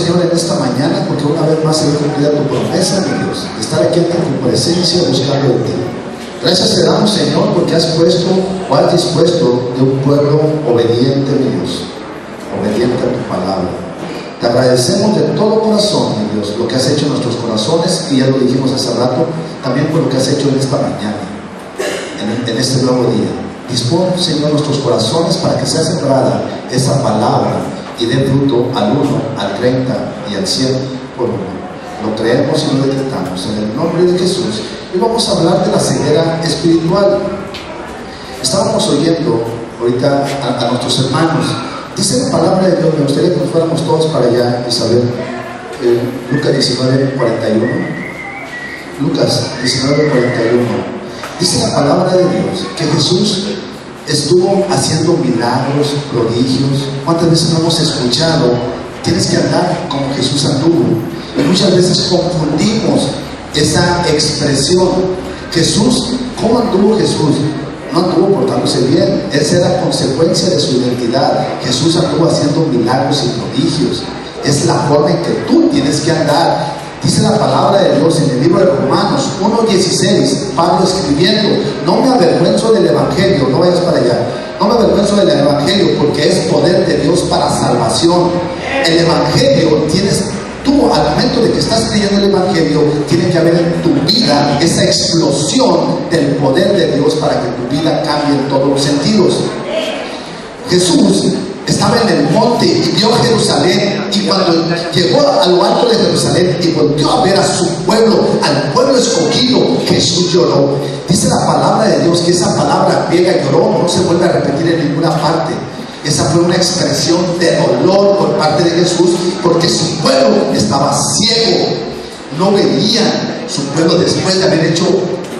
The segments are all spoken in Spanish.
Señor, en esta mañana, porque una vez más se ve cumplida tu promesa, mi Dios, de estar aquí en tu presencia buscando de ti. Gracias te damos, Señor, porque has puesto o has dispuesto de un pueblo obediente, mi Dios, obediente a tu palabra. Te agradecemos de todo corazón, mi Dios, lo que has hecho en nuestros corazones, y ya lo dijimos hace rato, también por lo que has hecho en esta mañana, en este nuevo día. Dispón, Señor, nuestros corazones para que sea sembrada esa palabra y dé fruto al 1, al 30 y al 100 por uno. Lo creemos y lo decretamos en el nombre de Jesús. Y vamos a hablar de la ceguera espiritual. Estábamos oyendo ahorita a nuestros hermanos. Dice la palabra de Dios, me gustaría que nos fuéramos todos para allá y saber Lucas 19:41. Lucas 19:41. Dice la palabra de Dios que Jesús estuvo haciendo milagros, prodigios. ¿Cuántas veces no hemos escuchado? Tienes que andar como Jesús anduvo. Y muchas veces confundimos esa expresión. Jesús, ¿cómo anduvo Jesús? No anduvo portándose bien. Esa era consecuencia de su identidad. Jesús anduvo haciendo milagros y prodigios. Es la forma en que tú tienes que andar. Dice la palabra de Dios en el libro de Romanos 1:16, Pablo escribiendo: no me avergüenzo del Evangelio, no vayas para allá, no me avergüenzo del Evangelio, porque es poder de Dios para salvación. El Evangelio tienes tú, al momento de que estás creyendo el Evangelio, tiene que haber en tu vida esa explosión del poder de Dios para que tu vida cambie en todos los sentidos. Jesús estaba en el monte y vio Jerusalén, y cuando llegó a lo alto de Jerusalén y volvió a ver a su pueblo, al pueblo escogido, Jesús lloró. Dice la palabra de Dios que esa palabra griega, lloró, no se vuelve a repetir en ninguna parte. Esa fue una expresión de dolor por parte de Jesús, porque su pueblo estaba ciego, no veían. Su pueblo, después de haber hecho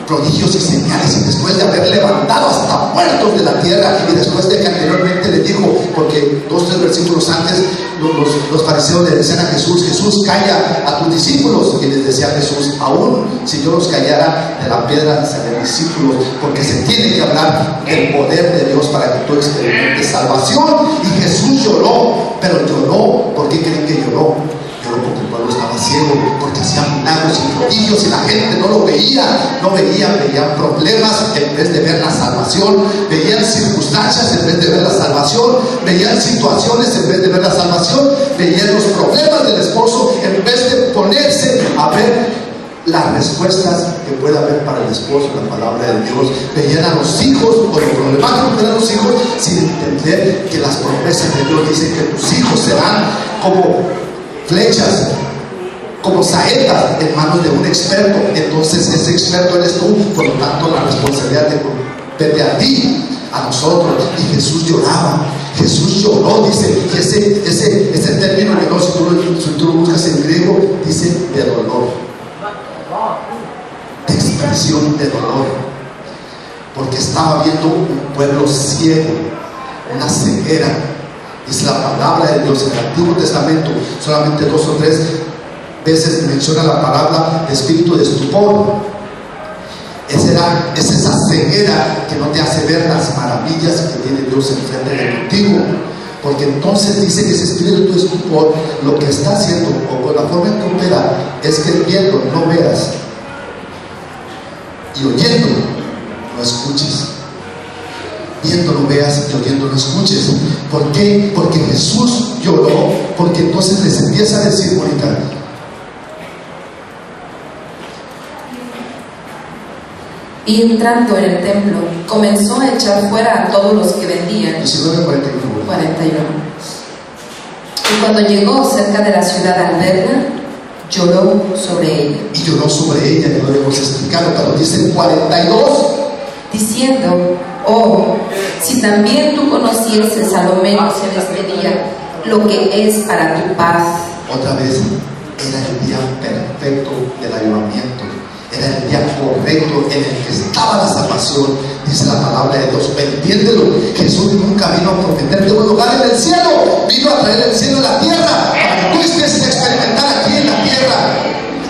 prodigios y señales, y después de haber levantado hasta muertos de la tierra, y después de que anteriormente le dijo, porque 2 o 3 versículos antes los fariseos le decían a Jesús: Jesús, calla a tus discípulos. Y les decía Jesús: aún si yo los callara, de la piedra salen discípulos, porque se tiene que hablar del poder de Dios para que tú experimentes salvación. Y Jesús lloró, pero lloró. ¿Por qué creen que lloró? Lloró porque el pueblo estaba ciego, porque hacían milagros y prodigios y la gente no lo veía, veían problemas en vez de ver la salvación, veían circunstancias en vez de ver la salvación, veían situaciones en vez de ver la salvación, veían los problemas del esposo en vez de ponerse a ver las respuestas que puede haber para el esposo, la palabra de Dios. Veían a los hijos, o lo problemático que eran los hijos, sin entender que las promesas de Dios dicen que tus hijos serán como flechas, como saetas en manos de un experto. Entonces ese experto eres tú, por lo tanto la responsabilidad de vete a ti, a nosotros. Y Jesús lloraba, Jesús lloró, dice, ese término lloró, si tú lo buscas en griego, dice de dolor, de expresión de dolor, porque estaba viendo un pueblo ciego, una ceguera. Es la palabra de Dios. En el Antiguo Testamento solamente 2 o 3 veces menciona la palabra de espíritu de estupor. Es esa ceguera que no te hace ver las maravillas que tiene Dios enfrente de contigo. Porque entonces dice que ese espíritu de estupor lo que está haciendo, o con la forma en que opera, es que viendo no veas, y oyendo no escuches. Viendo no veas y oyendo no escuches. ¿Por qué? Porque Jesús lloró, porque entonces les empieza a decir ahorita: y entrando en el templo, comenzó a echar fuera a todos los que vendían. 19:41. Y cuando llegó cerca de la ciudad Alberna, lloró sobre ella. Y lloró sobre ella, que no lo hemos explicado, pero dice el 42, diciendo: oh, si también tú conocieses a lo menos en este día lo que es para tu paz. Otra vez, era el día perfecto del avivamiento, era el día correcto en el que estaba la salvación. Dice la palabra de Dios, entiéndelo, Jesús nunca vino a prometerte un lugar en el cielo, vino a traer el cielo a la tierra, para que tú empieces a experimentar aquí en la tierra.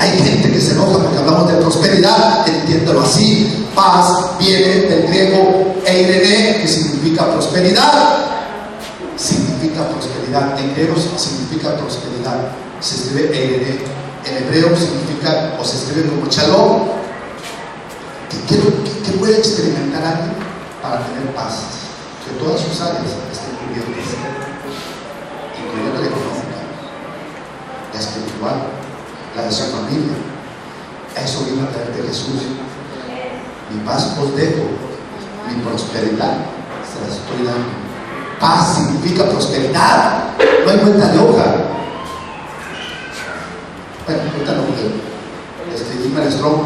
Hay gente que se enoja porque hablamos de prosperidad, entiéndelo así. Paz viene del griego eirene, que significa prosperidad. Significa prosperidad, en griego significa prosperidad. se escribe en hebreo, significa, o se escribe como shalom. ¿Qué puede experimentar alguien para tener paz? Que todas sus áreas estén cubiertas, incluyendo la económica, la espiritual, la de su familia. Eso vino a través de Jesús. Mi paz os dejo, mi prosperidad se las estoy dando. Paz significa prosperidad, no hay vuelta de hoja. Bueno, ahorita no, Jimmy Strong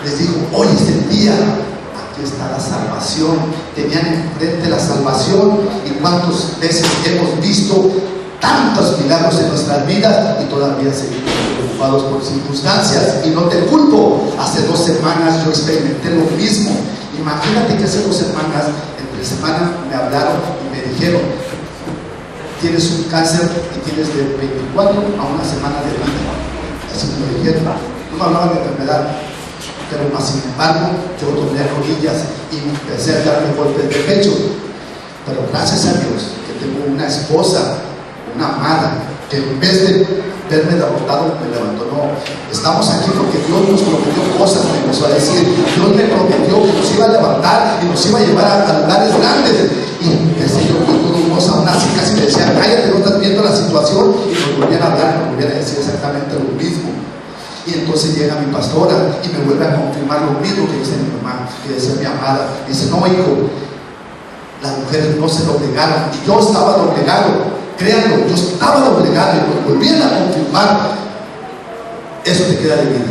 les dijo, hoy es el día, aquí está la salvación. Tenían enfrente la salvación, y cuántas veces hemos visto tantos milagros en nuestras vidas y todavía seguimos preocupados por circunstancias. Y no te culpo, hace 2 semanas yo experimenté lo mismo. Imagínate que hace 2 semanas, entre semana, me hablaron y me dijeron, tienes un cáncer y tienes de 24 a una semana de vida. Así me lo dijeron. No me hablaban de enfermedad, pero más sin embargo yo tomé rodillas y empecé a darme golpes de pecho. Pero gracias a Dios que tengo una esposa, una amada, que en vez de verme derrotado me levantó. No, estamos aquí porque Dios nos prometió cosas, me empezó a decir. Dios me prometió que nos iba a levantar y nos iba a llevar a lugares grandes. Y empecé yo con todo hermosa, aún así casi me decían, cállate, no estás viendo la situación. Y nos volvían a hablar, nos volvían a decir exactamente lo mismo. Y entonces llega mi pastora y me vuelve a confirmar lo mismo que dice mi mamá, que decía mi amada. Dice, no, hijo, las mujeres no se doblegaron. Y yo estaba doblegado, créanlo, yo estaba doblegado. Y me volvían a confirmar, eso te queda de vida.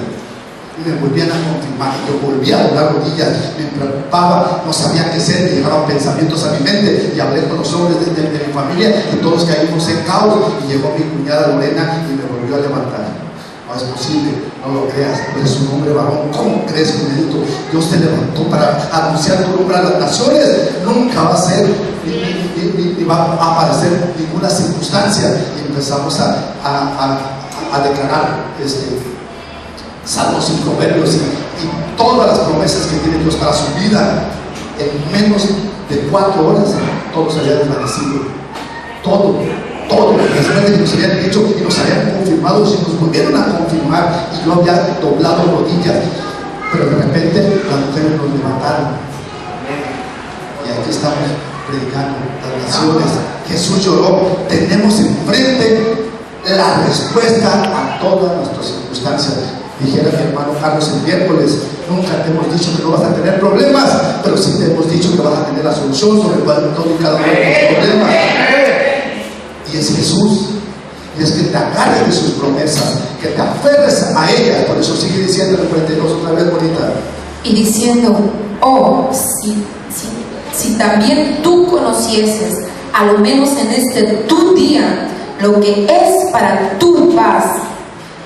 Y me volvían a confirmar, y yo volvía a doblar rodillas, me preocupaba, no sabía qué hacer, me llegaban pensamientos a mi mente, y hablé con los hombres de mi familia, y todos caímos en caos. Y llegó mi cuñada Lorena y me volvió a levantar. No es posible, no lo creas, tú eres un hombre varón. ¿Cómo crees, Benedito? Dios te levantó para anunciar tu nombre a las naciones. Nunca va a ser ni va a aparecer ninguna circunstancia. Y empezamos a declarar salmos y proverbios y todas las promesas que tiene Dios para su vida. En menos de 4 horas todo se había desvanecido. Todo, después de que nos habían dicho y nos habían confirmado, y nos volvieron a confirmar, y yo había doblado rodillas, pero de repente las mujeres nos levantaron, y aquí estamos predicando las naciones. Jesús lloró. Tenemos enfrente la respuesta a todas nuestras circunstancias. Dijera mi hermano Carlos el miércoles, nunca te hemos dicho que no vas a tener problemas, pero sí te hemos dicho que vas a tener la solución sobre todo y cada uno de los problemas. Y es Jesús. Y es que te agarres de sus promesas, que te aferres a ellas. Por eso sigue diciendo en el 42 otra vez, bonita. Y diciendo, oh, si también tú conocieses, a lo menos en este tu día, lo que es para tu paz,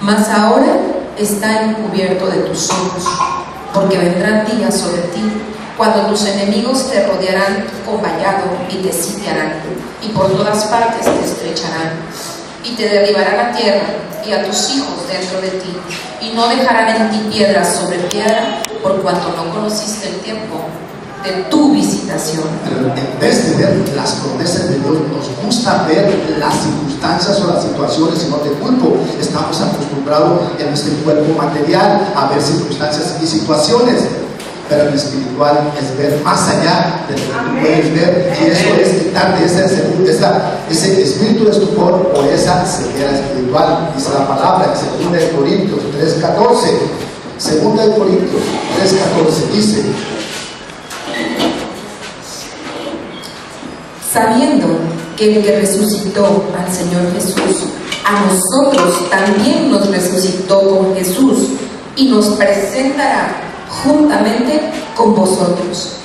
mas ahora está encubierto de tus ojos, porque vendrán días sobre ti, cuando tus enemigos te rodearán con vallado y te sitiarán, y por todas partes te estrecharán, y te derribarán a tierra y a tus hijos dentro de ti, y no dejarán en ti piedra sobre piedra, por cuanto no conociste el tiempo de tu visitación. Pero en vez de ver las promesas de Dios, nos gusta ver las circunstancias o las situaciones, y no te culpo. Estamos acostumbrados en este cuerpo material a ver circunstancias y situaciones, pero en espiritual es ver más allá de lo que tú puedes ver, y eso es quitarte ese espíritu de estupor o esa ceguera espiritual. Dice la palabra en 2 Corintios 3:14. 2 Corintios 3:14 dice: sabiendo que el que resucitó al Señor Jesús, a nosotros también nos resucitó con Jesús y nos presentará juntamente con vosotros.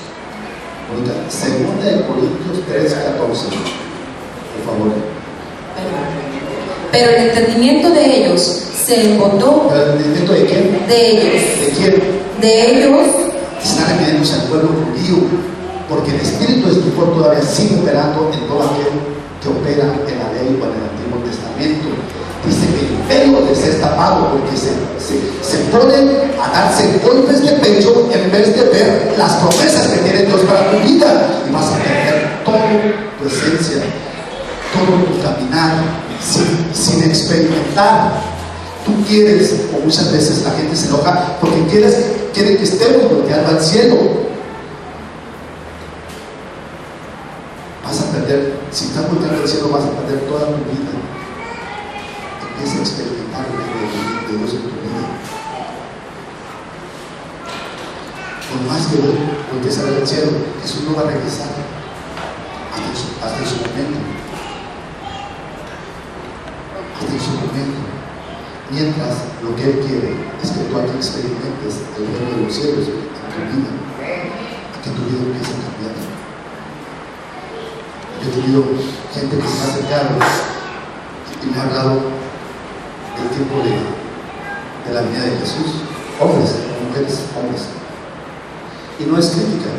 2 Corintios 3:14, por favor. Pero el entendimiento de ellos se embotó. ¿El entendimiento de quién? De ellos. ¿De quién? De ellos. Están refiriéndose al pueblo judío, porque el espíritu de estupor todavía sigue operando en todo aquel que opera en la ley o en el Antiguo Testamento. Dice que el velo les es tapado, porque se ponen a darse golpes de pecho en vez de ver las promesas que tiene Dios para tu vida, y vas a perder toda tu esencia, todo tu caminar sin experimentar. Tú quieres, o muchas veces la gente se enoja porque quiere que estemos volteando al cielo. Vas a perder, si estás volteando al cielo, vas a perder toda tu vida. Empieza a experimentar el reino de Dios en tu vida. Por más que voltees a ver el cielo, Jesús no va a regresar hasta en su momento. Hasta en su momento. Mientras lo que Él quiere es que tú aquí experimentes el reino de los cielos en tu vida, y que tu vida empiece a cambiar. Yo he tenido gente que se me ha acercado y me ha hablado del tiempo de la vida de Jesús, hombres, mujeres, hombres. Y no es crítica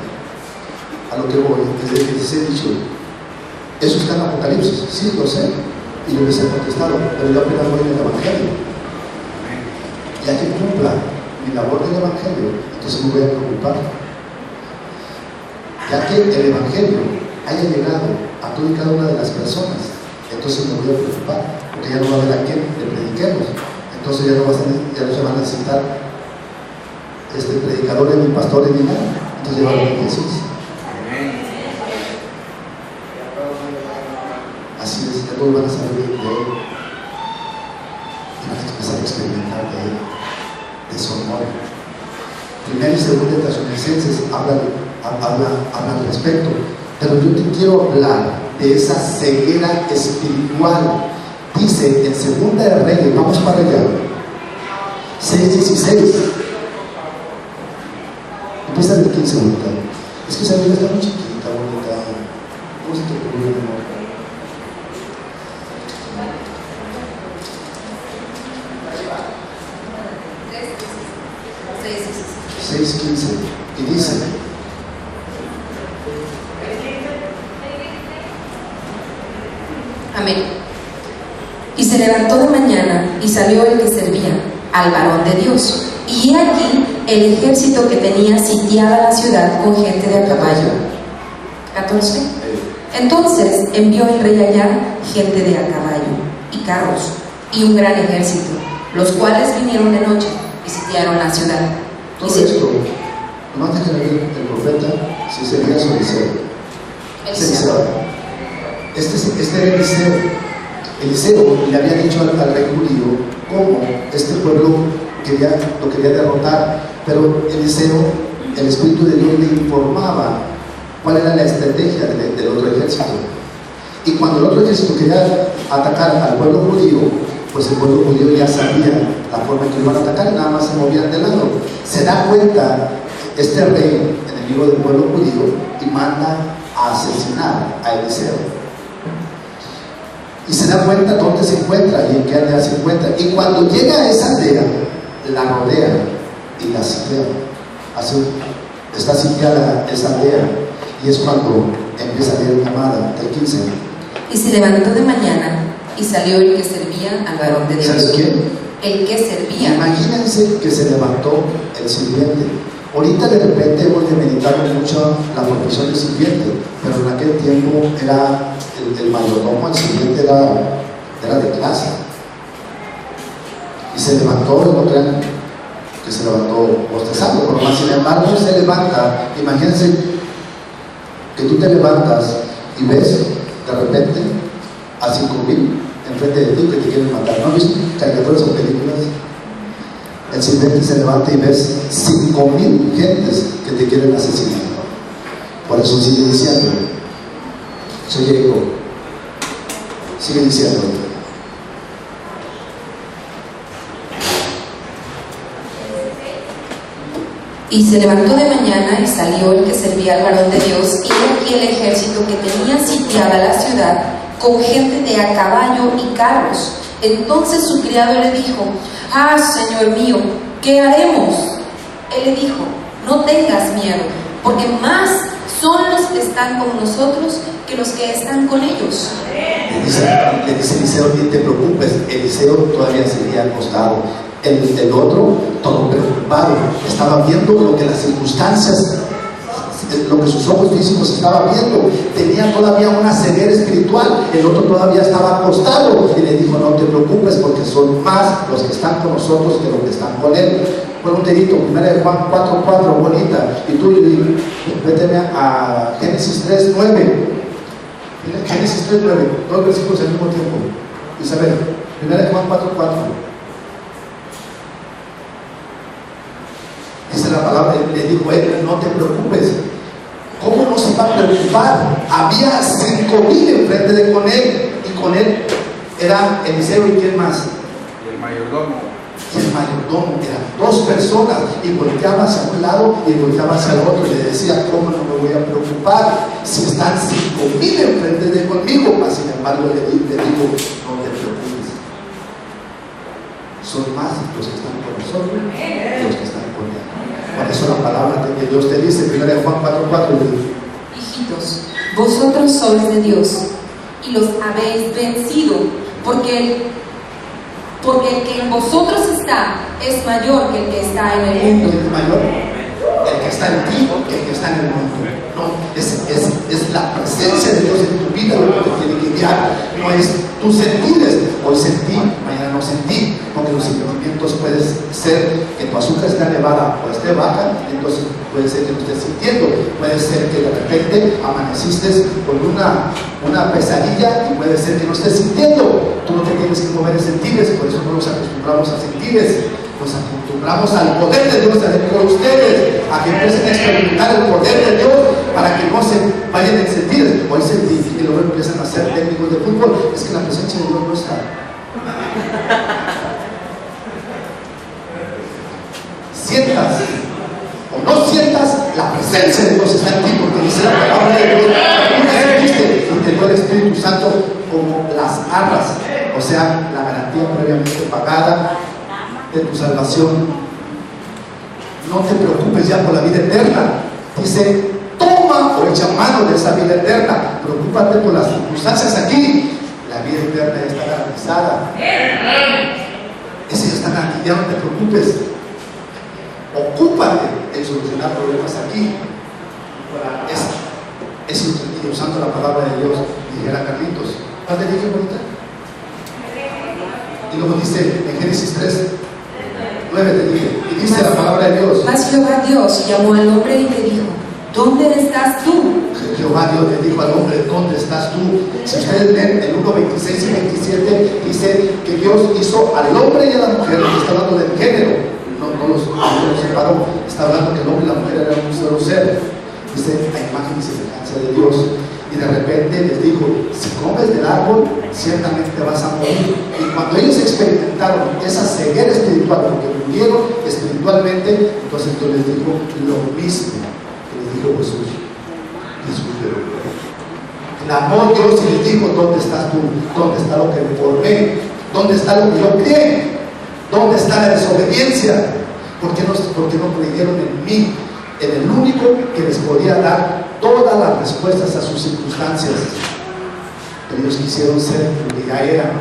a lo que voy, desde que les he dicho, eso está en Apocalipsis, sí, lo sé, y yo les he contestado, pero yo apenas voy en el Evangelio. Ya que cumpla mi labor del Evangelio, entonces me voy a preocupar. Ya que el Evangelio haya llegado a toda y cada una de las personas, entonces me voy a preocupar, porque ya no va a haber a quién le prediquemos. Entonces ya no se van a necesitar predicadores ni pastores ni nada. Entonces ya va a venir Jesús. Así es, ya todos van a saber de Él. Y van a empezar a experimentar de Él, de su amor. Primera y segunda de Tesalonicenses hablan al respecto, pero yo te quiero hablar de esa ceguera espiritual. Dice en Segunda de Reyes, vamos para allá, 6:16. Empieza del 15 ahorita. Es que esa Biblia está muy chiquita, bonita. ¿Cómo se te ocurrió, amor? Y dice: amén. Y se levantó de mañana y salió el que servía al varón de Dios, y he aquí el ejército que tenía sitiada la ciudad con gente de a caballo. 14. Entonces envió el rey allá gente de a caballo y carros y un gran ejército, los cuales vinieron de noche y sitiaron la ciudad. Todo esto, nomás déjenme ver el profeta, si sería su Eliseo. Este era Eliseo. Eliseo le había dicho al rey judío cómo este pueblo lo quería derrotar, pero Eliseo, el Espíritu de Dios le informaba cuál era la estrategia del otro ejército. Y cuando el otro ejército quería atacar al pueblo judío, pues el pueblo judío ya sabía la forma en que iban a atacar y nada más se movían de lado. Se da cuenta este rey, enemigo del pueblo judío, y manda a asesinar a Eliseo. Y se da cuenta dónde se encuentra y en qué aldea se encuentra. Y cuando llega a esa aldea, la rodea y la sitea. Está sitiada esa aldea. Y es cuando empieza a leer la llamada del 15. Y se levantó de mañana y salió el que servía al varón de Dios. ¿Sabes quién? El que servía. Imagínense que se levantó el sirviente. Ahorita de repente hemos de meditar mucho la profesión del sirviente, pero en aquel tiempo era el mayordomo, el sirviente era de clase. Y se levantó, no crean que se levantó bostezando, pero más sin embargo se levanta. Imagínense que tú te levantas y ves de repente a 5,000 enfrente de ti que te quieren matar. ¿No has visto caricaturas o películas? El sirviente se levanta y ves 5,000 gentes que te quieren asesinar. Por eso sigue diciendo, soy eco, sigue diciendo. Y se levantó de mañana y salió el que servía al varón de Dios, y aquí el ejército que tenía sitiada la ciudad con gente de a caballo y carros. Entonces su criado le dijo: ah, Señor mío, ¿qué haremos? Él le dijo: no tengas miedo, porque más son los que están con nosotros que los que están con ellos. Le dice Eliseo: no te preocupes. Eliseo todavía seguía acostado. El otro, todo preocupado, estaba viendo lo que las circunstancias lo que sus ojos físicos estaban viendo. Tenía todavía una ceguera espiritual. El otro todavía estaba acostado y le dijo: no te preocupes, porque son más los que están con nosotros que los que están con él. Pon un dedito, 1 Juan 4:4, bonita. Y tú, véteme a Génesis 3:9. Génesis 3:9, dos versículos al mismo tiempo. Isabel, 1 Juan 4:4. Dice la palabra, le dijo él: no te preocupes. ¿Cómo no se iba a preocupar? Había 5,000 enfrente de con él, y con él era Eliseo, y ¿quién más? Y el mayordomo. Y el mayordomo, eran 2 personas, y volteaba hacia un lado y volteaba hacia el otro, y le decía: ¿cómo no me voy a preocupar si están 5,000 enfrente de conmigo? Mas, sin embargo, le digo: no te preocupes, son más los que están con nosotros que los que están con él. Por eso la palabra de Dios te dice, 1 Juan 4:4, hijitos, vosotros sois de Dios y los habéis vencido, porque el que en vosotros está es mayor que el que está en el mundo. ¿El mayor? El que está en ti, el que está en el mundo. No, es la presencia de Dios en tu vida lo que te tiene que guiar. No es tus sentidos. Hoy sentí, mañana no sentí, porque los sentimientos pueden ser que tu azúcar esté elevada o esté baja, entonces puede ser que no estés sintiendo. Puede ser que de repente amaneciste con una pesadilla, y puede ser que no estés sintiendo. Tú no te tienes que mover en sentidos, por eso no nos acostumbramos a sentidos. Nos acostumbramos al poder de Dios adentro de ustedes, a que empiecen a experimentar el poder de Dios para que no se vayan en sentidos. Hoy sentí, y luego empiezan a ser técnicos de fútbol. Es que la presencia de Dios no está. Sientas o no sientas, la presencia de Dios está en ti, porque dice la palabra de Dios: y te dio el Espíritu Santo como las arras, o sea, la garantía previamente pagada de tu salvación. No te preocupes ya por la vida eterna. Dice: toma o echa mano de esa vida eterna. Preocúpate por las circunstancias aquí. La vida eterna ya está garantizada. Ese ya está garantizado. Ya no te preocupes. Ocúpate en solucionar problemas aquí. Es usando la palabra de Dios. Dijera Carlitos: ¿cuál te dije bonita? Y luego dice en Génesis 3:9, te dije, y dice la palabra de Dios: mas Jehová Dios llamó al hombre y le dijo: ¿dónde estás tú? Jehová Dios le dijo al hombre: ¿dónde estás tú? Si ustedes ven el 1:26 y 27, dice que Dios hizo al hombre y a la mujer. Está hablando del género, no los separó. Está hablando que el hombre y la mujer eran un solo ser. Dice: a imagen y semejanza de Dios. Y de repente les dijo: si comes del árbol, ciertamente vas a morir. Y cuando ellos experimentaron esa ceguera espiritual, porque murieron espiritualmente, entonces Dios les dijo lo mismo que les dijo Jesús: disfrútelo. Clamó Dios y les dijo: ¿dónde estás tú? ¿Dónde está lo que me formé? ¿Dónde está lo que yo creé? ¿Dónde está la desobediencia? ¿Por qué no creyeron en mí? En el único que les podía dar todas las respuestas a sus circunstancias. Pero ellos quisieron ser lo que ya eran.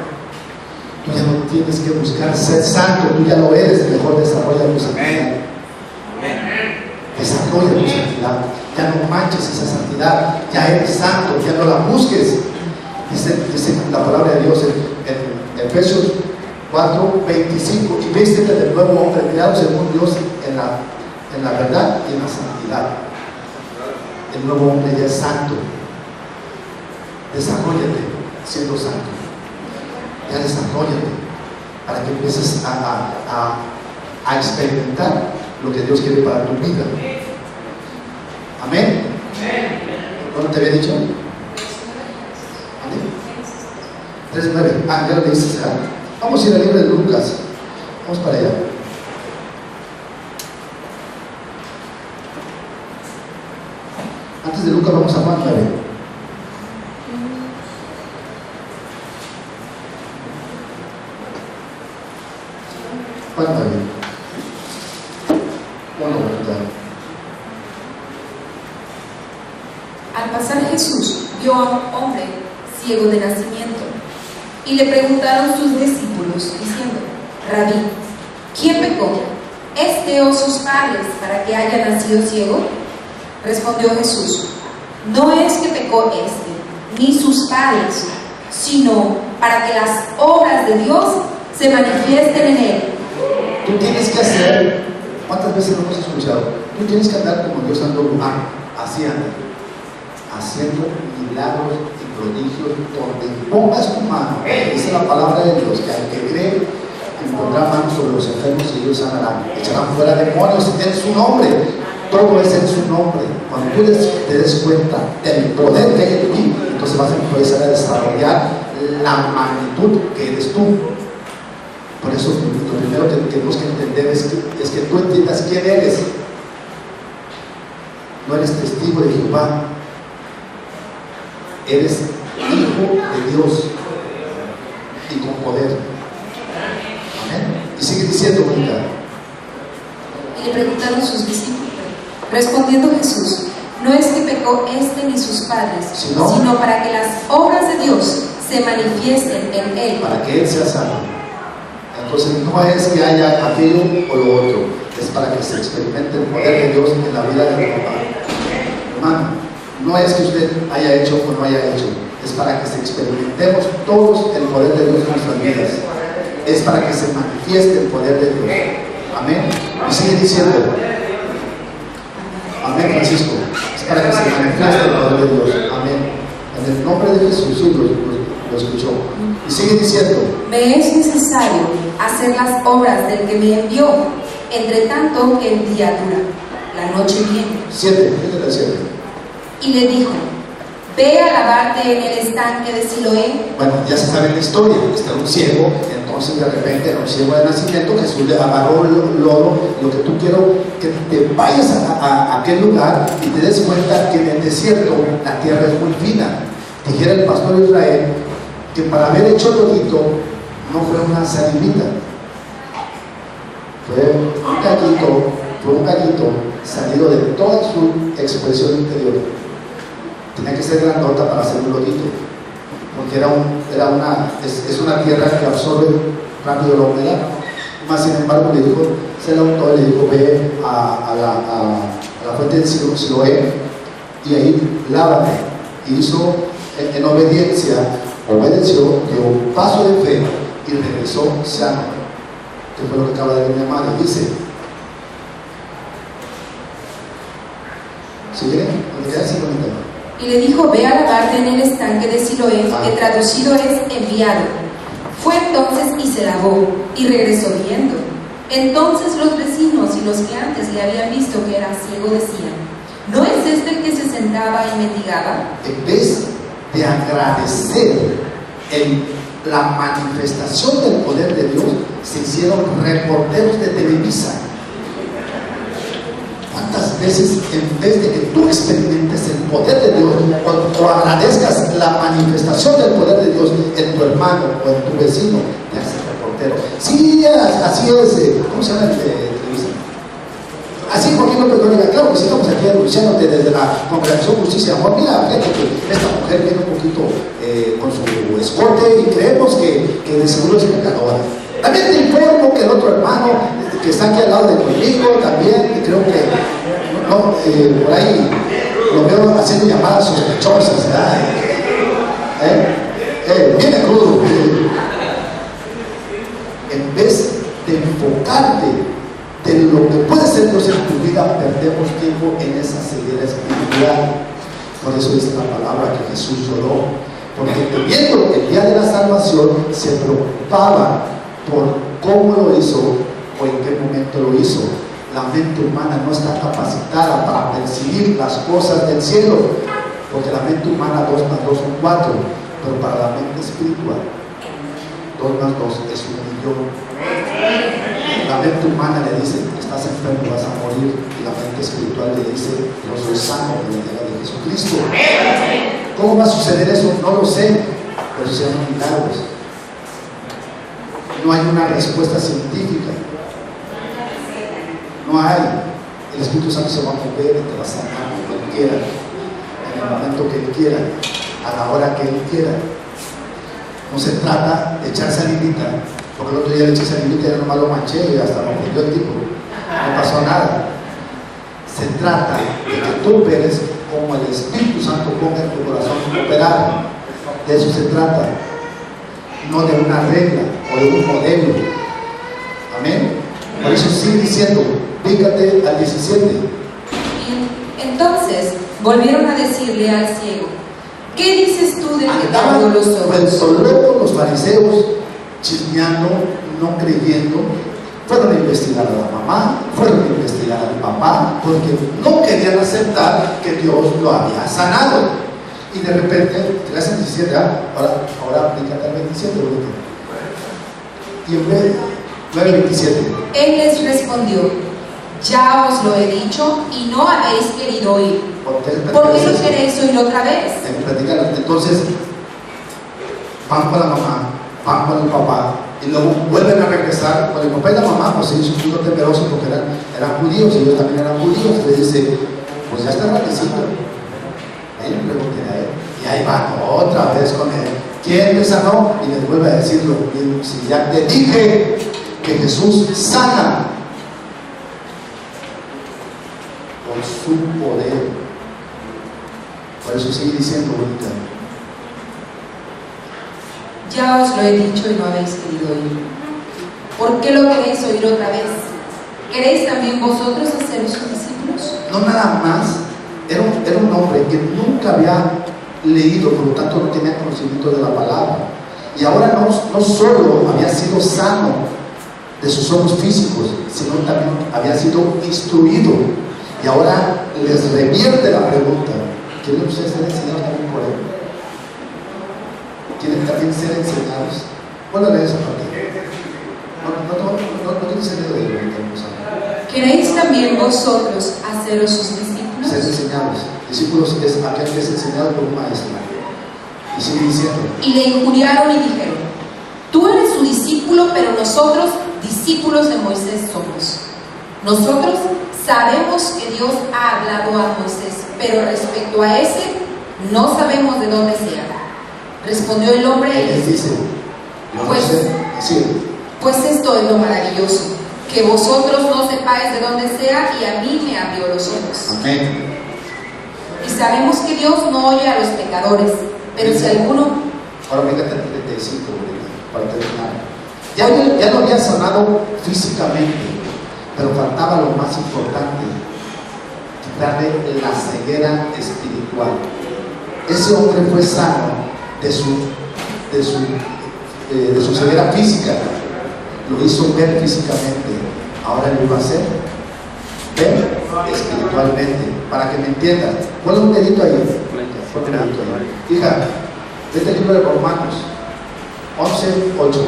Tú ya no tienes que buscar ser santo, tú ya lo eres. Mejor desarrolla tu santidad. Desarrolla tu santidad. Ya no manches esa santidad. Ya eres santo, ya no la busques. Dice la palabra de Dios en Efesios 4:25: y vístete del nuevo hombre creado según Dios en la verdad y en la santidad. El nuevo hombre ya es santo. Desarróllate siendo santo. Ya desarróllate para que empieces a experimentar lo que Dios quiere para tu vida. Amén. ¿No te había dicho? 3:9. Ya lo leíste, ¿verdad? Vamos a ir al libro de Lucas. Vamos para allá. Antes de Lucas vamos a Juan 9. Juan 9. Al pasar Jesús vio a un hombre ciego de nacimiento, y le preguntaron sus discípulos diciendo: Rabí, ¿quién pecó, este o sus padres, para que haya nacido ciego? Respondió Jesús: no es que pecó ni sus padres, sino para que las obras de Dios se manifiesten en él. Tú tienes que hacer, ¿cuántas veces lo hemos escuchado? Tú tienes que andar como Dios andó, haciendo milagros y prodigios donde pongas tu mano. Esa es la palabra de Dios, que al que cree pondrá mano sobre los enfermos y ellos sanarán, echarán fuera demonios en su nombre. Todo es en su nombre. Cuando tú te des cuenta del poder que hay en ti, entonces vas a empezar a desarrollar la magnitud que eres tú. Por eso lo primero que tenemos que entender es que tú entiendas quién eres. No eres testigo de Jehová, eres hijo de Dios y con poder. Amén. Y sigue diciendo, Mónica. Y le preguntaron sus discípulos. Respondiendo Jesús: no es que pecó ni sus padres, sino para que las obras de Dios se manifiesten en él. Para que él sea salvo. Entonces no es que haya aquello o lo otro, es para que se experimente el poder de Dios en la vida de mi papá. Hermano, no es que usted haya hecho o no haya hecho, es para que se experimentemos todos el poder de Dios en nuestras vidas. Es para que se manifieste el poder de Dios. Amén. Y sigue diciendo, amén, Francisco. Es para que se manifieste el poder de Dios. Amén. En el nombre de Jesús, sí, lo escuchó. Y sigue diciendo: me es necesario hacer las obras del que me envió, entre tanto que el día dura. La noche viene. 7. Y le dijo: ve a lavarte en el estanque de Siloé. Bueno, ya se sabe la historia. Está un ciego, entonces de repente era un ciego de nacimiento. Jesús le agarró el lodo. Lo que tú quiero que te vayas a aquel lugar y te des cuenta que en el desierto la tierra es muy fina. Dijera el pastor de Israel que para haber hecho el lodito no fue una salinita, fue un gallito salido de toda su expresión interior. Tenía que ser grandota para hacer un lodito, porque es una tierra que absorbe rápido la humedad. Más sin embargo le dijo, se la untó y le dijo: ve a la fuente de Siloé y ahí lávate. Y hizo en obediencia, obedeció, dio un paso de fe y regresó sano. Que fue lo que acaba de ver mi amada. Dice, ¿sigue? Y le dijo: ve a lavarte en el estanque de Siloé, que traducido es enviado. Fue entonces y se lavó y regresó viendo. Entonces los vecinos y los que antes le habían visto que era ciego decían: ¿no es este el que se sentaba y mendigaba? En vez de agradecer la manifestación del poder de Dios, se hicieron reporteros de Televisa. ¿Cuántas veces en vez de que tú experimentes el poder de Dios o agradezcas la manifestación del poder de Dios en tu hermano o en tu vecino, te haces reportero? Sí, así es. ¿Cómo se llama el de Televisa? Así, ¿por qué no diga? Claro que sí, estamos aquí anunciándote desde la Congregación Justicia y Amor. Mira, fíjate que esta mujer viene un poquito con su escote y creemos que de seguro es pecadora. También te informo que el otro hermano que está aquí al lado de conmigo también, y creo que por ahí lo veo haciendo llamadas sospechosas, ¿verdad? Viene crudo. En vez de enfocarte de lo que puede ser Dios en tu vida, perdemos tiempo en esa ceguera espiritual. Por eso dice la palabra que Jesús lloró, porque teniendo el día de la salvación se preocupaba por cómo lo hizo o en qué momento lo hizo. La mente humana no está capacitada para percibir las cosas del cielo, porque la mente humana 2 más 2 son 4, pero para la mente espiritual 2 más 2 es 1.000.000. La mente humana le dice: estás enfermo, vas a morir. Y la mente espiritual le dice: yo soy sano por la de Jesucristo. ¿Cómo va a suceder eso? No lo sé, pero se llaman milagros. No hay una respuesta científica. No hay. El Espíritu Santo se va a mover y te va a sanar como Él quiera, en el momento que Él quiera, a la hora que Él quiera. No se trata de echar salinita, porque el otro día le eché salinita y ya nomás lo manché y hasta me murió el tipo. No pasó nada. Se trata de que tú operes como el Espíritu Santo ponga en tu corazón operar. De eso se trata, no de una regla o de un modelo. Amén. Por eso sigue diciendo, fíjate al 17. Y entonces volvieron a decirle al ciego: ¿qué dices tú de que te abrió los ojos? Pues luego los fariseos, chismeando, no creyendo, fueron a investigar a la mamá, fueron a investigar al papá, porque no querían aceptar que Dios lo había sanado. Y de repente, te hacen 17, ahora aplícate al 27, y en vez de 27. Él les respondió: ya os lo he dicho y no habéis querido oír. ¿Por qué no queréis oír otra vez? Entonces, van con la mamá, van con el papá, y luego vuelven a regresar con el papá y la mamá, pues ellos son muy temerosos porque eran judíos, y ellos también eran judíos. Entonces dice, pues ya está grandecito. Ahí le pregunté a él, y ahí van otra vez con él. ¿Quién te sanó? Y les vuelve a decir lo mismo. Si ya te dije que Jesús sana por su poder. Por eso sigue diciendo ahorita. Ya os lo he dicho y no habéis querido oír. ¿Por qué lo queréis oír otra vez? ¿Queréis también vosotros hacer sus discípulos? No nada más, era un hombre que nunca había leído, por lo tanto no tenía conocimiento de la palabra. Y ahora no solo había sido sano de sus ojos físicos, sino también había sido instruido. Y ahora les revierte la pregunta: ¿quieren ustedes ser enseñados también por él? ¿Quieren también ser enseñados? Bueno, leer esa parte. No tiene sentido de él. ¿Queréis también vosotros haceros sus discípulos? Ser enseñados. Discípulos es aquel que es enseñado por un maestro. Y sigue diciendo. Y le injuriaron y dijeron: tú eres su discípulo, pero nosotros discípulos de Moisés somos. Nosotros sabemos que Dios ha hablado a Moisés, pero respecto a ese, no sabemos de dónde sea. Respondió el hombre y les dice: pues esto es lo maravilloso, que vosotros no sepáis de dónde sea, y a mí me abrió los ojos. Amén. Y sabemos que Dios no oye a los pecadores, pero si alguno... Ahora fíjate el 35, para terminar. Ya lo había sanado físicamente, pero faltaba lo más importante: quitarle la ceguera espiritual. Ese hombre fue sano de su ceguera física, lo hizo ver físicamente. Ahora lo iba a hacer ver espiritualmente. Para que me entiendan, pon un dedito ahí. Hija, este libro de Romanos 11:8.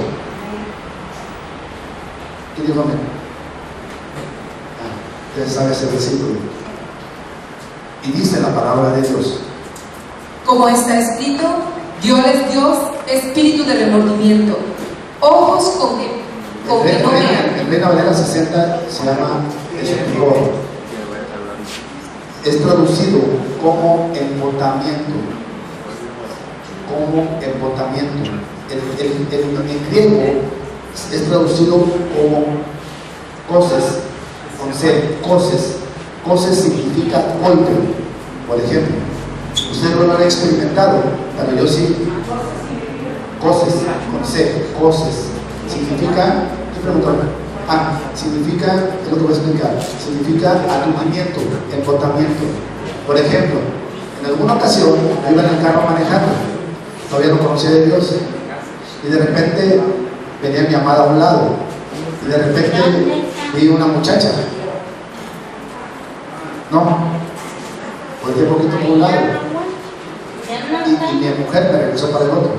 ¿Qué dijo amén? Ustedes saben ese versículo. Y dice la palabra de Dios: como está escrito, Dios les dio espíritu de remordimiento, ojos con que no vean. En Reina Valera 60 se llama estupor. Es traducido como embotamiento. Como embotamiento. En griego es traducido como coses, con C, coses. Coses significa golpe. Por ejemplo, ustedes no lo han experimentado, pero yo sí. Coses, con C, coses. Significa, ¿qué preguntaron? Significa, es lo que voy a explicar, significa aturdimiento, embotamiento. Por ejemplo, en alguna ocasión yo iba en el carro manejando, todavía no conocía de Dios, y de repente venía mi amada a un lado, y de repente vi una muchacha. No, volteé un poquito por un lado, y mi mujer me regresó para el otro,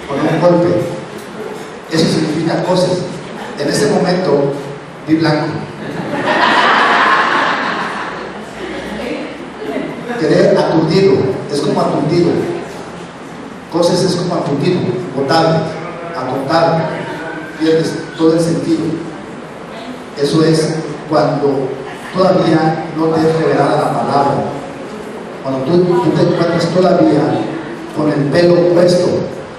con un golpe. Eso significa cosas. En ese momento vi blanco. Quedé aturdido. Es como aturdido. Cosas es como aturdido, botado, atontado. Pierdes todo el sentido. Eso es cuando todavía no te es revelada la palabra. Cuando tú te encuentras todavía con el pelo puesto.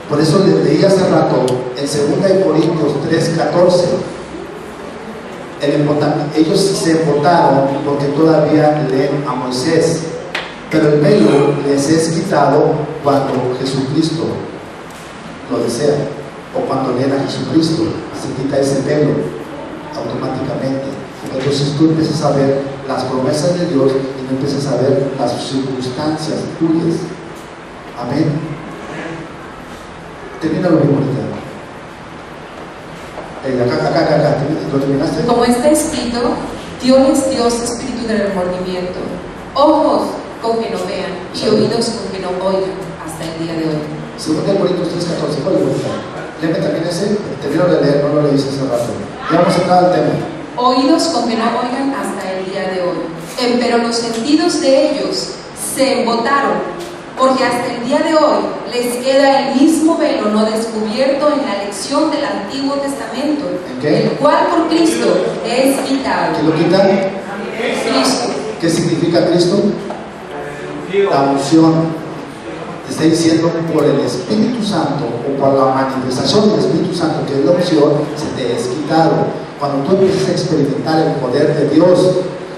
Por eso les leí hace rato en 2 Corintios 3:14. ellos se embotaron porque todavía leen a Moisés, pero el velo les es quitado cuando Jesucristo lo desea, o cuando leen a Jesucristo, se quita ese velo automáticamente. Entonces tú empiezas a ver las promesas de Dios y no empiezas a ver las circunstancias tuyas. Amén. Termina lo mismo ahorita. Acá, ¿lo terminaste? Como está escrito, Dios es Dios, espíritu del remordimiento, ojos con que no vean y oídos con que no oigan hasta el día de hoy. Según el Corintios 3:14, ¿cuál es? Léeme también ese, termino de leer, no lo leíste hace rato. Ya vamos a entrar al tema. Oídos con que no oigan hasta el día de hoy. Pero los sentidos de ellos se embotaron, porque hasta el día de hoy les queda el mismo velo no descubierto en la lección del Antiguo Testamento, el cual por Cristo es quitado. ¿Quién lo quita? Cristo. ¿Qué significa Cristo? La unción. Te está diciendo por el Espíritu Santo o por la manifestación del Espíritu Santo, que es la unción, se te es quitado. Cuando tú empiezas a experimentar el poder de Dios,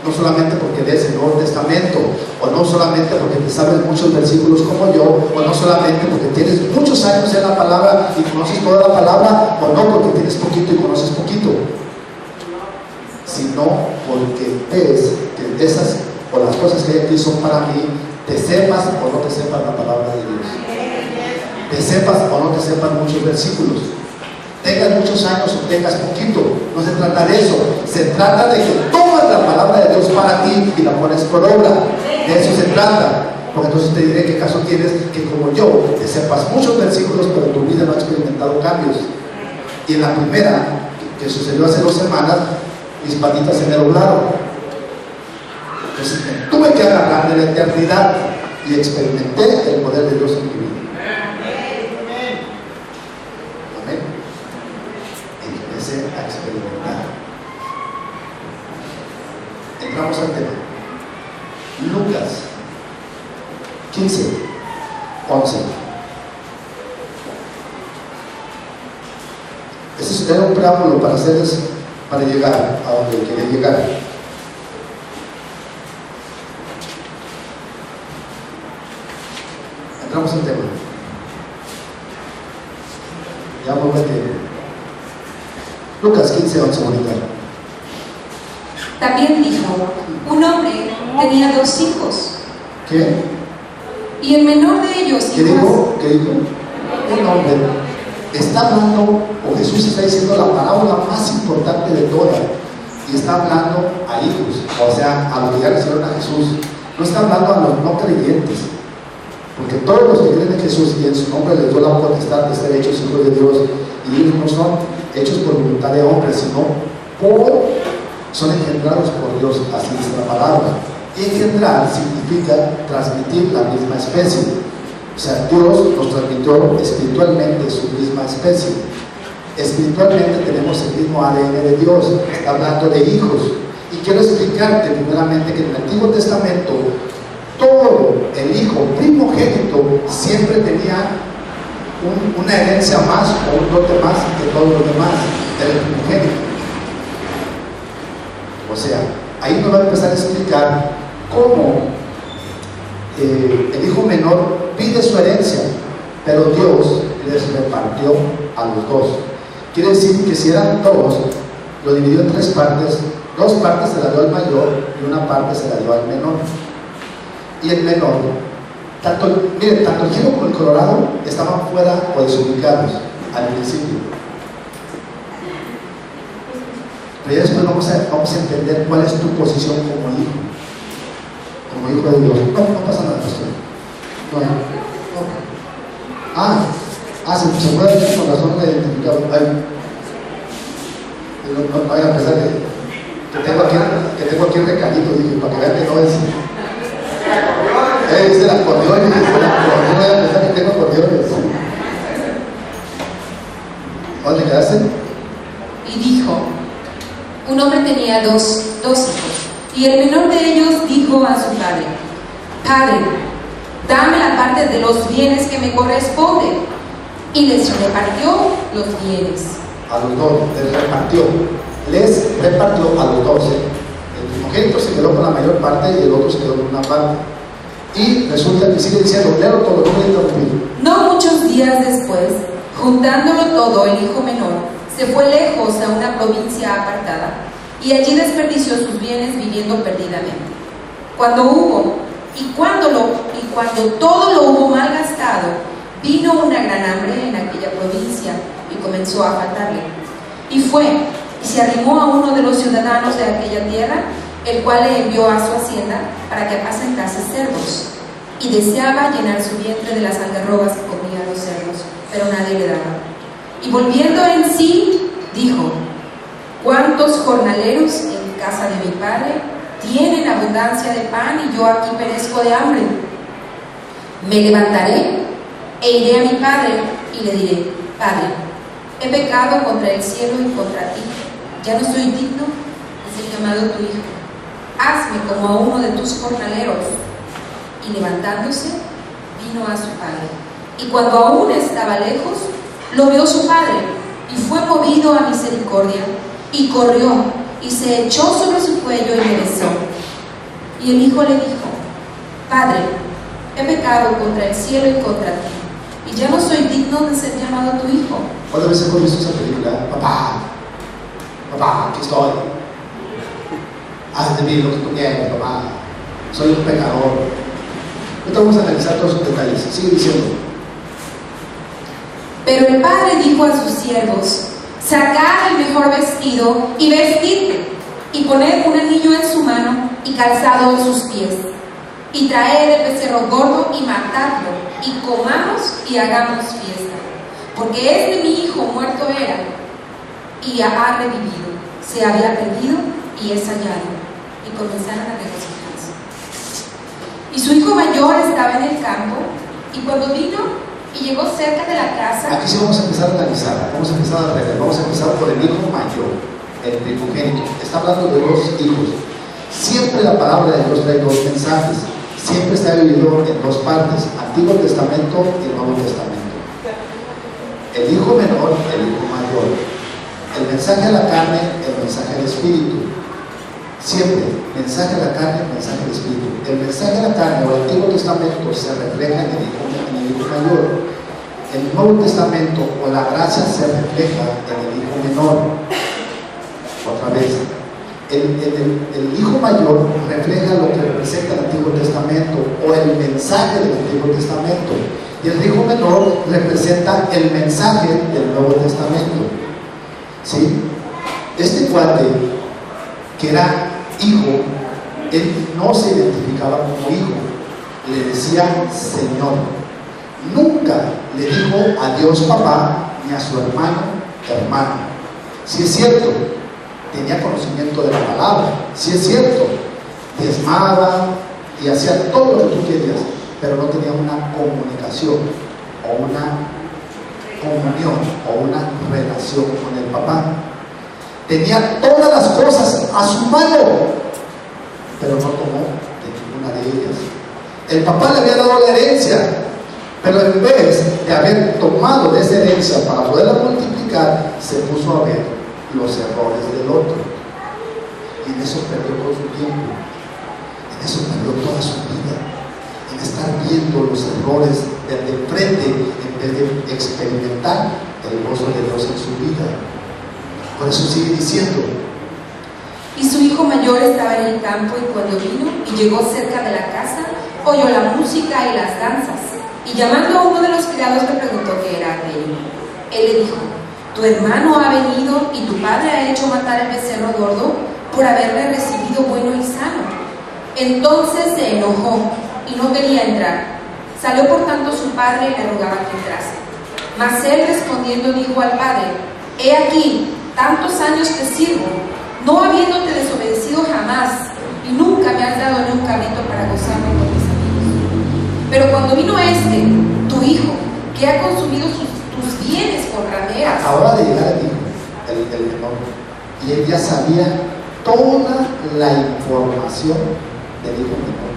no solamente porque lees el Nuevo Testamento, o no solamente porque te sabes muchos versículos como yo, o no solamente porque tienes muchos años en la palabra y conoces toda la palabra, o no porque tienes poquito y conoces poquito, sino porque ves que esas o las cosas que hay aquí son para mí, te sepas o no te sepas la palabra de Dios, te sepas o no te sepas muchos versículos, tengas muchos años o tengas poquito. No se trata de eso, se trata de que tomas la palabra de Dios para ti y la pones por obra. De eso se trata. Porque entonces te diré qué caso tienes que, como yo, te sepas muchos versículos, pero tu vida no ha experimentado cambios. Y en la primera, que sucedió hace 2 semanas, mis patitas se me doblaron. Entonces tuve que agarrar de la eternidad y experimenté el poder de Dios en mi vida. A experimentar. Entramos al tema. Lucas 15, 11. Este era un preámbulo para hacerles, para llegar a donde quería llegar. Entramos al tema. Ya vamos a ver. Lucas 15, 11, bonita. También dijo, un hombre tenía 2 hijos. ¿Qué? Y el menor de ellos... ¿Qué dijo? ¿Qué dijo? Un hombre está hablando, o Jesús está diciendo la parábola más importante de todas, y está hablando a hijos, o sea, a los que ya recibieron a Jesús. No está hablando a los no creyentes, porque todos los que creen en Jesús y en su nombre les dio la potestad de ser hechos hijos de Dios, y ellos no son hechos por voluntad de hombre, sino son engendrados por Dios, así dice la palabra. Y engendrar significa transmitir la misma especie. O sea, Dios nos transmitió espiritualmente su misma especie. Espiritualmente tenemos el mismo ADN de Dios. Está hablando de hijos. Y quiero explicarte primeramente que en el Antiguo Testamento todo el hijo primogénito siempre tenía una herencia más o un lote más que todos los demás del primogénito. O sea, ahí nos va a empezar a explicar cómo el hijo menor pide su herencia, pero Dios les repartió a los 2. Quiere decir que si eran 2, lo dividió en 3 partes. 2 partes se la dio al mayor y una parte se la dio al menor. Y el menor, tanto el Giro como el Colorado estaban fuera o desubicados al principio. Pero ya después vamos a entender cuál es tu posición como hijo de Dios. No pasa nada, pastor. Se puede decir con razón de identificado. No voy a empezar que tengo aquí el recadito, dije, para que vean que no es. Es el acordeón, no voy a pensar que tengo acordeones. ¿Dónde quedaste? Y dijo, un hombre tenía dos hijos, y el menor de ellos dijo a su padre, Padre, dame la parte de los bienes que me corresponde. Y les repartió los bienes. A los 2 les repartió. les repartió a los 12. El primogénito se quedó con la mayor parte y el otro se quedó con una parte. Y resulta que sigue diciendo, léalo todo, no me interrumpir. No muchos días después, juntándolo todo, el hijo menor se fue lejos a una provincia apartada y allí desperdició sus bienes viviendo perdidamente. Cuando todo lo hubo malgastado, vino una gran hambre en aquella provincia y comenzó a faltarle. Y fue y se arrimó a uno de los ciudadanos de aquella tierra, el cual le envió a su hacienda para que apacentase cerdos, y deseaba llenar su vientre de las algarrobas que comían los cerdos, pero nadie le daba. Y volviendo en sí, dijo: ¿cuántos jornaleros en casa de mi padre tienen abundancia de pan y yo aquí perezco de hambre? Me levantaré e iré a mi padre y le diré: Padre, he pecado contra el cielo y contra ti, ya no soy digno de ser llamado tu hijo. Hazme como a uno de tus jornaleros. Y levantándose, vino a su padre. Y cuando aún estaba lejos, lo vio su padre, y fue movido a misericordia, y corrió, y se echó sobre su cuello y le besó. Y el hijo le dijo: Padre, he pecado contra el cielo y contra ti, y ya no soy digno de ser llamado tu hijo. ¿Cuántas veces hemos visto esa película? Papá, aquí estoy. Haz de mí lo que tú quieras, papá. Soy un pecador. Ahorita vamos a analizar todos sus detalles. Sigue diciendo. Pero el padre dijo a sus siervos: sacad el mejor vestido y vestidle, y poned un anillo en su mano y calzado en sus pies, y traed el becerro gordo y matadlo, y comamos y hagamos fiesta, porque este mi hijo muerto era y ha revivido, se había perdido y es hallado. Y comenzaron a regocijarse. Y su hijo mayor estaba en el campo, y cuando vino y llegó cerca de la casa. Aquí sí vamos a empezar a analizar, vamos a empezar por el hijo mayor, el primogénito. Está hablando de dos hijos. Siempre la palabra de Dios trae dos mensajes, siempre está dividido en dos partes: Antiguo Testamento y Nuevo Testamento. El hijo menor, el hijo mayor. El mensaje a la carne, el mensaje al espíritu. Siempre, mensaje a la carne, mensaje al espíritu. El mensaje a la carne o el Antiguo Testamento se refleja en el hijo mayor. El Nuevo Testamento o la gracia se refleja en el hijo menor. Otra vez, el hijo mayor refleja lo que representa el Antiguo Testamento o el mensaje del Antiguo Testamento, y el hijo menor representa el mensaje del Nuevo Testamento. ¿Sí? Este cuate, que era hijo, él no se identificaba como hijo, le decía Señor. Nunca le dijo a Dios papá ni a su hermano. Si es cierto, tenía conocimiento de la palabra, si es cierto, diezmaba y hacía todo lo que tú querías, pero no tenía una comunicación o una comunión o una relación con el papá. Tenía todas las cosas a su mano, pero no tomó de ninguna de ellas. El papá le había dado la herencia, pero en vez de haber tomado de esa herencia para poderla multiplicar, se puso a ver los errores del otro, y en eso perdió todo su tiempo, en eso perdió toda su vida, en estar viendo los errores de frente en vez de experimentar el gozo de Dios en su vida. Por eso sigue diciendo: y su hijo mayor estaba en el campo, y cuando vino y llegó cerca de la casa, oyó la música y las danzas, y llamando a uno de los criados le preguntó qué era aquello. Él le dijo: tu hermano ha venido y tu padre ha hecho matar el becerro gordo por haberle recibido bueno y sano. Entonces se enojó y no quería entrar. Salió por tanto su padre y le rogaba que entrase. Mas él respondiendo dijo al padre: he aquí, tantos años te sirvo, no habiéndote desobedecido jamás, y nunca me has dado ni un cabrito para gozarme con mis amigos. Pero cuando vino este, tu hijo, que ha consumido tus bienes con rameras. Acababa de llegar el hijo, el menor, y él ya sabía toda la información del hijo menor.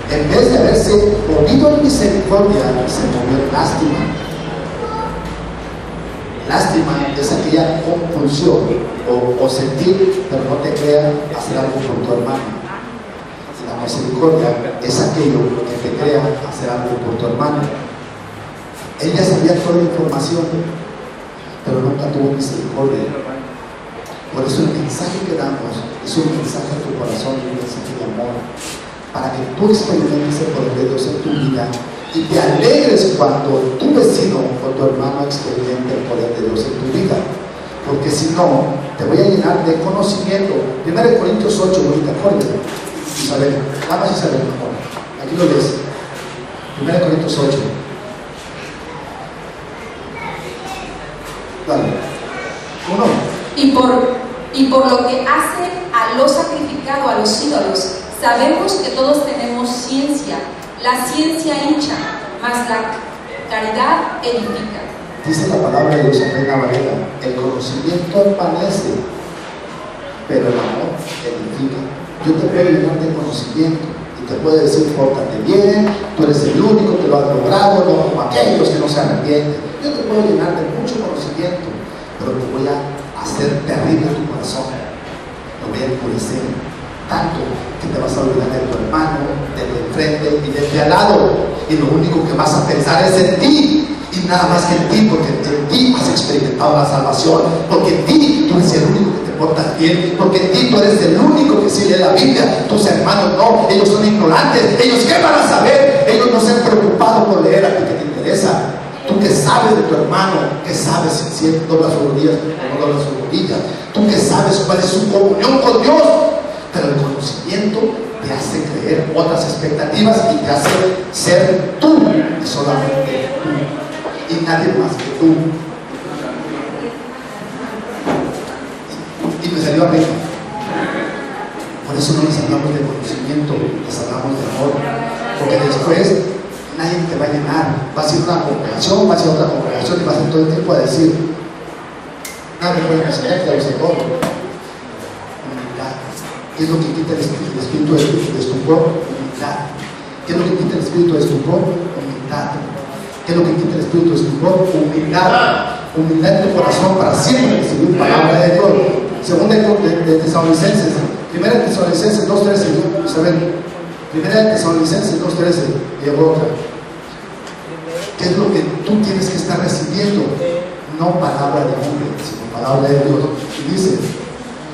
En vez de haberse movido en misericordia, se movió en lástima. Lástima es aquella compulsión o sentir, pero no te crea hacer algo por tu hermano. La misericordia es aquello que te crea hacer algo por tu hermano. Ella sabía toda la información, pero nunca tuvo misericordia. Por eso el mensaje que damos es un mensaje a tu corazón, un mensaje de amor, para que tú experimentes el poder de Dios en tu vida y te alegres cuando tu vecino o tu hermano experimente el poder de Dios en tu vida. Porque si no, te voy a llenar de conocimiento. 1 Corintios 8, ahorita, córrelo. Isabel, vamos Isabel, mejor. Aquí lo lees. 1 Corintios 8. Dale. Uno. Y por lo que hace a lo sacrificado a los ídolos, sabemos que todos tenemos ciencia. La ciencia hincha, mas la caridad edifica. Dice la palabra de Dios en Reina Valera: el conocimiento empanece, pero el amor edifica. Yo te puedo llenar de conocimiento y te puedo decir: pórtate bien, tú eres el único que lo ha logrado, no como aquellos que no se arrepienten. Yo te puedo llenar de mucho conocimiento, pero te voy a hacer terrible tu corazón, lo voy a enfurecer tanto que te vas a olvidar de tu hermano, del de enfrente y del de al lado, y lo único que vas a pensar es en ti y nada más que en ti, porque en ti has experimentado la salvación, porque en ti tú eres el único que te portas bien, porque en ti tú eres el único que sí lee la Biblia. Tus hermanos no, ellos son ignorantes. Ellos ¿qué van a saber? Ellos no se han preocupado por leer a ti que te interesa. Tú que sabes de tu hermano, que sabes si dobla sus rodillas o no dobla sus rodillas, tú que sabes cuál es su comunión con Dios. Pero el conocimiento te hace creer otras expectativas y te hace ser tú y solamente tú y nadie más que tú. Y me salió arriba. Por eso no les hablamos de conocimiento, les hablamos de amor, porque después nadie te va a llenar. Vas a ir a una congregación, vas a ir a otra congregación y vas a ir todo el tiempo a decir: nadie puede enseñar, ya lo sé todo. ¿Qué es lo que quita el espíritu de estupor? Humildad. ¿Qué es lo que quita el espíritu de estupor? Humildad. ¿Qué es lo que quita el espíritu de estupor? Humildad. Humildad en tu corazón para siempre recibir palabra de Dios. Segunda de Tesalonicenses, 1 Tesalonicenses 2:13, Isabel. 1 Tesalonicenses 2:13, llegó otra. ¿Qué es lo que tú tienes que estar recibiendo? No palabra de hombre, sino palabra de Dios. Y dice: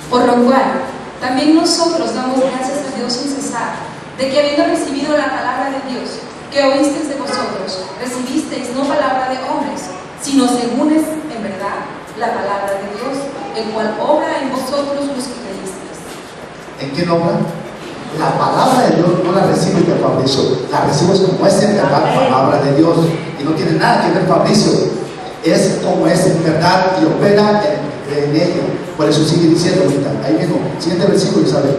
por lo cual también nosotros damos gracias a Dios sin cesar, de que habiendo recibido la palabra de Dios, que oísteis de vosotros, recibisteis no palabra de hombres, sino según es en verdad la palabra de Dios, el cual obra en vosotros los que creísteis. ¿En quién obra? La palabra de Dios no la recibes de Fabricio, la recibes como es en verdad palabra de Dios. Y no tiene nada que ver Fabricio, es como es en verdad y opera en ella. Por eso sigue diciendo ahorita, ahí mismo, siguiente versículo, Isabel.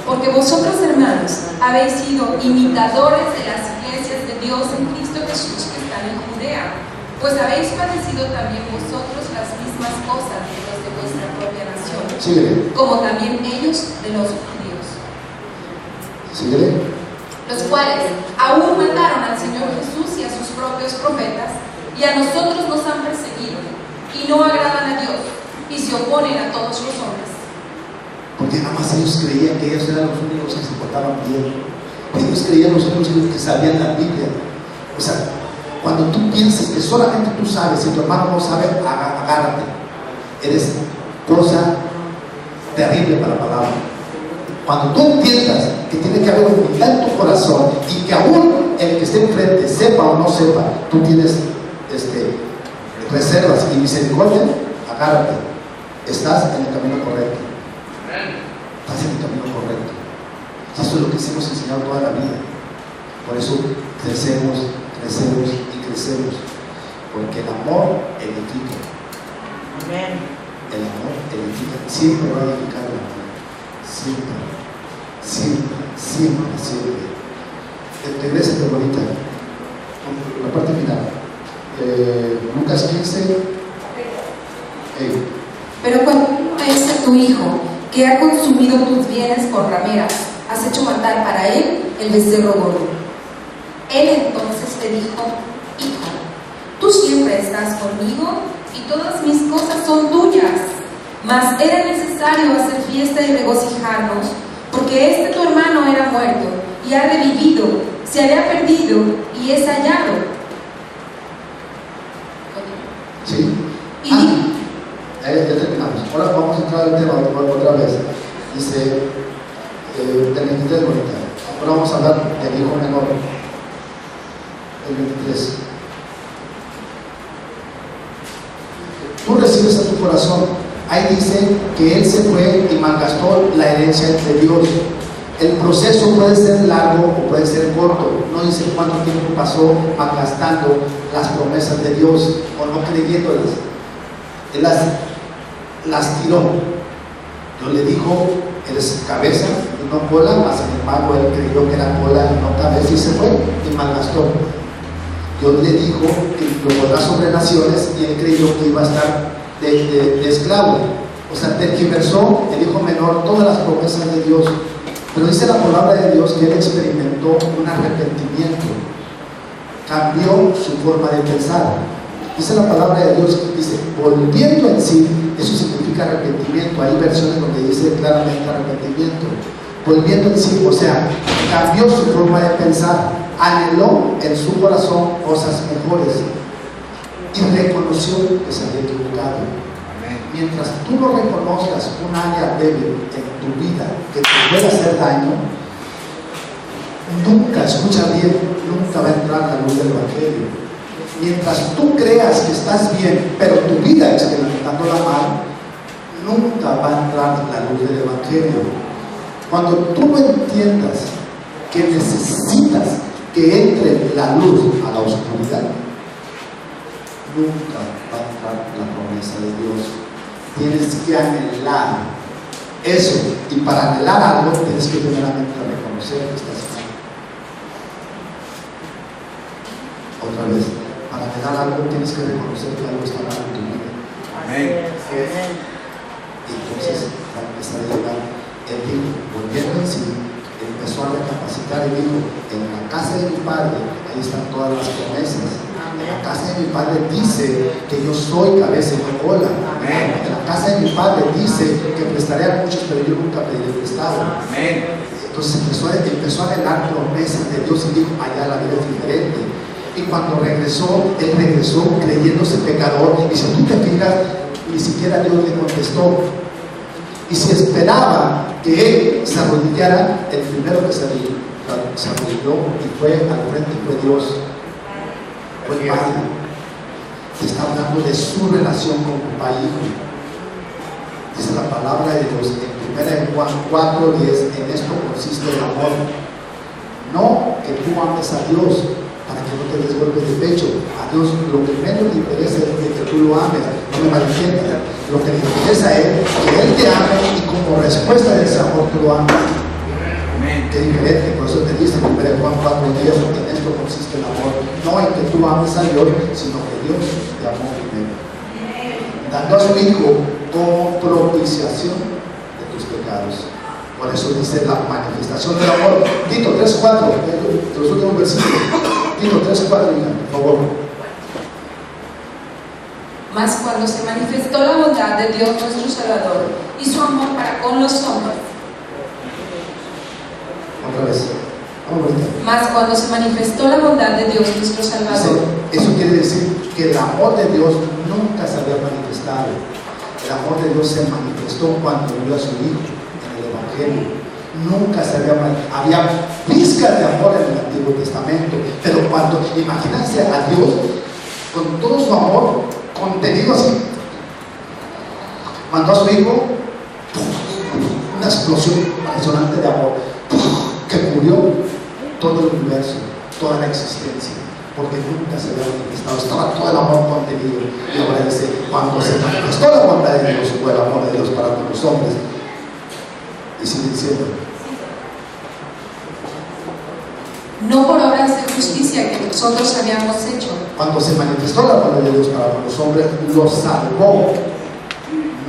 Porque vosotros, hermanos, habéis sido imitadores de las iglesias de Dios en Cristo Jesús que están en Judea, pues habéis padecido también vosotros las mismas cosas de los de vuestra propia nación, Síguele. como también ellos de los judíos. Síguele. Los cuales aún mataron al Señor Jesús y a sus propios profetas, y a nosotros nos han perseguido, y no agradan a Dios, y se oponen a todos los hombres. Porque nada más ellos creían que ellos eran los únicos que se portaban bien. Ellos creían los únicos que sabían la Biblia. O sea, cuando tú piensas que solamente tú sabes, si tu hermano no sabe, agárrate. Eres cosa terrible para la palabra. Cuando tú entiendas que tiene que haber humildad en tu corazón y que aún el que esté enfrente, sepa o no sepa, tú tienes reservas y misericordia, agárrate. Estás en el camino correcto. Estás en el camino correcto. Y eso es lo que hemos enseñado toda la vida. Por eso crecemos, crecemos y crecemos. Porque el amor edifica. El amor edifica. Siempre va a edificar el amor. Siempre. Siempre, siempre, siempre. Regresa tu bonita. La parte final. Lucas 15. Pero cuando es tu hijo, que ha consumido tus bienes por rameras, has hecho matar para él el becerro gordo. Él entonces le dijo: hijo, tú tú siempre estás conmigo y todas mis cosas son tuyas. Mas era necesario hacer fiesta y regocijarnos, porque este tu hermano era muerto y ha revivido, se había perdido y es hallado. Sí. Y ya terminamos. Ahora vamos a entrar al tema otra vez. Dice el 23 ahorita. Ahora vamos a hablar del hijo menor. El 23. Tú recibes a tu corazón. Ahí dice que él se fue y malgastó la herencia de Dios. El proceso puede ser largo o puede ser corto. No dice cuánto tiempo pasó malgastando las promesas de Dios o no creyéndolas. Él las tiró. Dios le dijo, eres cabeza y no cola, mas sin embargo él creyó que era cola y no cabeza y se fue y malgastó. Dios le dijo que lo pondrá sobre naciones y él creyó que iba a estar de esclavo. O sea, tergiversó el hijo menor todas las promesas de Dios. Pero dice la palabra de Dios que él experimentó un arrepentimiento, cambió su forma de pensar. Dice la palabra de Dios, dice, volviendo en sí, eso significa arrepentimiento. Hay versiones donde dice claramente arrepentimiento. Volviendo en sí, o sea, cambió su forma de pensar, anheló en su corazón cosas mejores y reconoció que se había equivocado. Mientras tú no reconozcas un área débil en tu vida que te puede hacer daño, nunca, escucha bien, nunca va a entrar la luz del Evangelio. Mientras tú creas que estás bien, pero tu vida experimentándola mal, nunca va a entrar la luz del Evangelio. Cuando tú no entiendas que necesitas que entre la luz a la oscuridad, nunca va a entrar la promesa de Dios. Tienes que anhelar eso, y para anhelar algo tienes que primeramente reconocer que estás mal. Otra vez, para anhelar algo tienes que reconocer que algo está mal en tu vida. Amén. Y entonces va a empezar a llegar. Él dijo, volviendo en sí, empezó a recapacitar y dijo, en la casa de mi padre, ahí están todas las promesas. En la casa de mi padre dice que yo soy cabeza y no cola. En la casa de mi padre dice que prestaré a muchos, pero yo nunca pediré prestado. Entonces empezó a anhelar promesas de Dios y dijo, allá la vida es diferente. Y cuando regresó, él regresó creyéndose pecador. Y si tú te fijas, ni siquiera Dios le contestó. Y si esperaba que él se arrodillara, el primero que se arrodilló y fue al frente fue Dios. Fue el Padre. Se está hablando de su relación con papá y hijo. Dice la palabra de Dios en 1 Juan 4:10, en esto consiste el amor. No que tú ames a Dios para que no te des golpes de pecho. A Dios lo que menos le interesa es que tú lo ames. No me malentiendas. Lo que le interesa es que Él te ame y como respuesta de ese amor tú lo ames. Qué diferente, por eso te dice en 1 Juan 4:10, en esto consiste el amor, no en que tú ames a Dios, sino que Dios te amó primero, dando a su Hijo como propiciación de tus pecados. Por eso dice la manifestación del amor. Tito 3:4, de los últimos versículos. Tito 3:4, por favor. Mas cuando se manifestó la bondad de Dios nuestro Salvador y su amor para con los hombres, otra vez. Vamos a ver. mas cuando se manifestó la bondad de Dios nuestro Salvador. Eso quiere decir que el amor de Dios nunca se había manifestado. El amor de Dios se manifestó cuando envió a su Hijo en el Evangelio. Nunca se había pizcas de amor en el Antiguo Testamento, pero cuando imagínense a Dios con todo su amor contenido así, mandó a su Hijo, una explosión impresionante de amor que murió todo el universo, toda la existencia, porque nunca se había manifestado, estaba todo el amor contenido. Y ahora dice, cuando se manifestó la bondad de Dios o el amor de Dios para con los hombres, y sigue diciendo, no por obras de justicia que nosotros habíamos hecho. Cuando se manifestó la bondad de Dios para con los hombres, los salvó,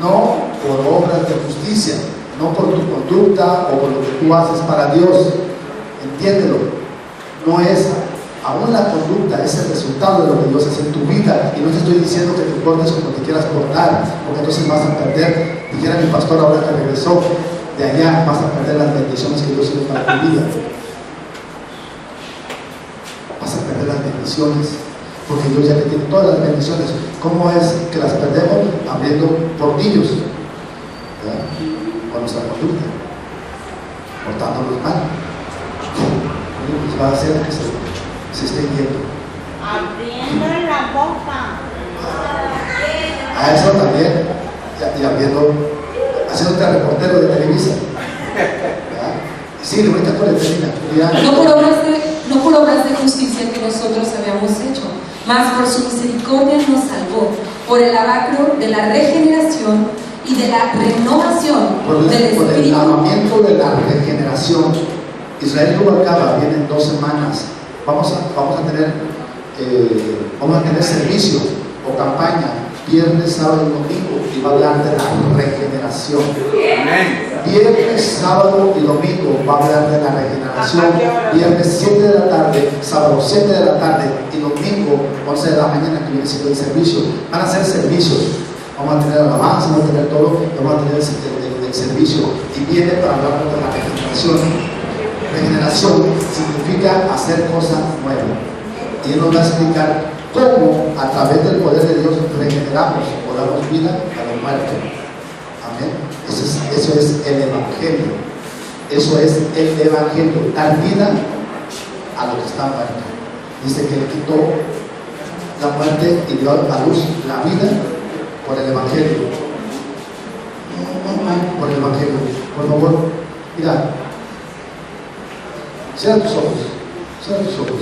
no por obras de justicia, no por tu conducta o por lo que tú haces para Dios. Entiéndelo, no es Aún la conducta es el resultado de lo que Dios hace en tu vida. Y no te estoy diciendo que te portes como te quieras portar, porque entonces vas a perder. Dijera mi pastor ahora que regresó de allá, vas a perder las bendiciones que Dios tiene para tu vida. Vas a perder las bendiciones, porque Dios ya te tiene todas las bendiciones. ¿Cómo es que las perdemos? Abriendo portillos, ¿verdad? Con nuestra conducta, portándonos mal. Pues va a hacer que se esté yendo. Abriendo la boca. A eso también, y abriendo, haciéndote reportero de Televisa. ¿Verdad? Sí, ahorita tú le terminas. No por obras de justicia que nosotros habíamos hecho, mas por su misericordia nos salvó, por el lavacro de la regeneración y de la renovación del Espíritu. Por el lavamiento de la regeneración. Israel Rubalcaba viene en 2 semanas. Vamos a tener servicio o campaña viernes, sábado y domingo, y va a hablar de la regeneración. Viernes, sábado y domingo va a hablar de la regeneración. Viernes 7 de la tarde, sábado 7 de la tarde y domingo 11 de la mañana, que viene siendo el servicio. Van a ser servicios. Vamos a tener alabanza, vamos a tener todo, vamos a tener el servicio. Y viene para hablar de la regeneración. Regeneración significa hacer cosas nuevas. Y Él nos va a explicar cómo a través del poder de Dios regeneramos o damos vida a los muertos. Amén. Eso es el Evangelio. Eso es el Evangelio. Dar vida a los que están muertos. Dice que Él quitó la muerte y dio a luz la vida por el Evangelio. Por el Evangelio. Por favor, mira. Cierra tus ojos. Cierra tus ojos.